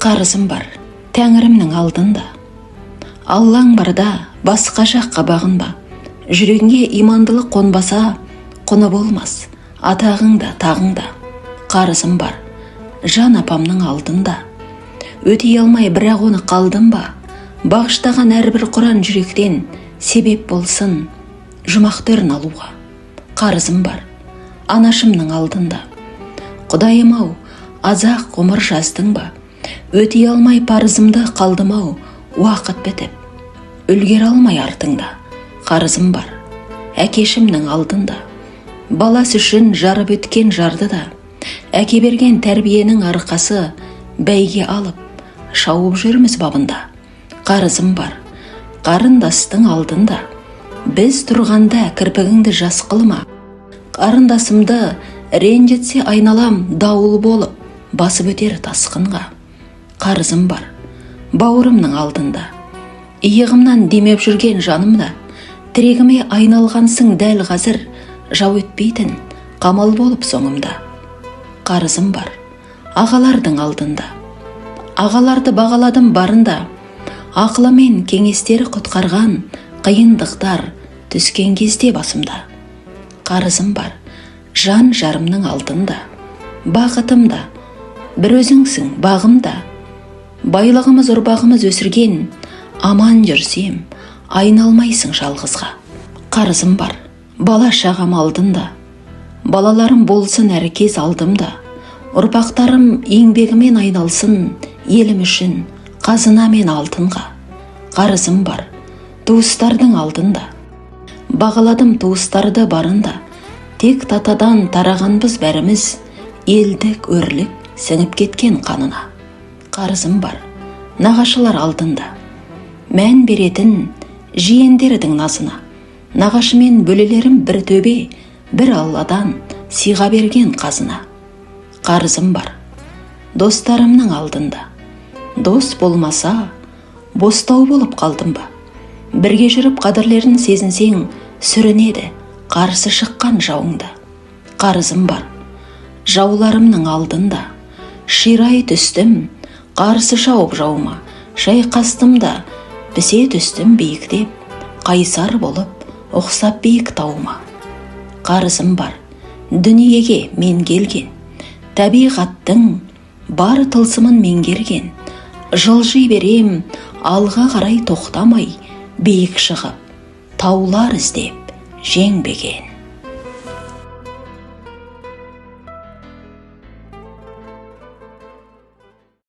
Қарызым бар Тәңірімнің алдында. Аллаң барда басқа жаққа бағынба. Жүрегіңе имандылық қонбаса, құны болмас атағыңда тағыңда. Қарызым бар жан апамның алдында. Өтей алмай бірақ оны қалдым ба? Бағыштаған әрбір құран жүректен себеп болсын жұмақтырын алуға. Қарызым бар анашымның алдында. Құдайым-ау, азақ ғұмыр жаздың ба? Өтей алмай парызымды қалдым-ау, уақыт бітіп, үлгер алмай артыңда. Қарызым бар әкешімнің алдында. Баласы үшін жарып өткен жарды да, әке берген тәрбиенің арқасы бәйге алып, шауып жүрміз бабында. Қарызым бар қарындастың алдында. Біз тұрғанда кірпігіңді жас қылма. Қарындасымды ренжітсе айналам дауыл болып, басып өтер тасқынға. Қарызым бар бауырымның алдында. Иығымнан демеп жүрген жанымда. Тірегіме айналғансың дәл қазір, жау өтпейтін қамал болып соңымда. Қарызым бар ағалардың алдында. Ағаларды бағаладым барында. Ақылымен кеңестері құтқарған қиындықтар түскен кезде басымда. Қарызым бар жан жарымның алдында. Бақытымда бір өзіңсің бағымда. Байлығымыз ұрпағымыз өсірген, аман жүрсем айналмайсың жалғызға. Қарызым бар бала шағам алдында. Балаларым болсын әркез алдымда. Ұрпақтарым еңбегімен айналсын елім үшін қазына мен алтынға. Қарызым бар туыстардың алдында. Бағаладым туыстарды барында. Тек татадан тарағанбыз бәріміз, елдік өрлік сіңіп кеткен қанына. Қарызым бар нағашылар алдында. Мән беретін жиендердің назына. Нағашымен бөлелерім бір төбе, бір алладан сыйға берген қазына. Қарызым бар достарымның алдында. Дос болмаса, бостау болып қалдым ба? Бірге жүріп қадірлерін сезінсең, сүрінеді қарсы шыққан жауыңда. Қарызым бар жауларымның алдында. Ширай түстім, қарсы шауып жауыма. Шайқастым да, бісе түстім биіктеп, қайсар болып, ұқсап биік тауыма. Қарызым бар дүниеге мен келген. Табиғаттың бар тылсымын меңгерген. Жылжи берем, алға қарай тоқтамай, биік шығып, таулар іздеп жеңбеген.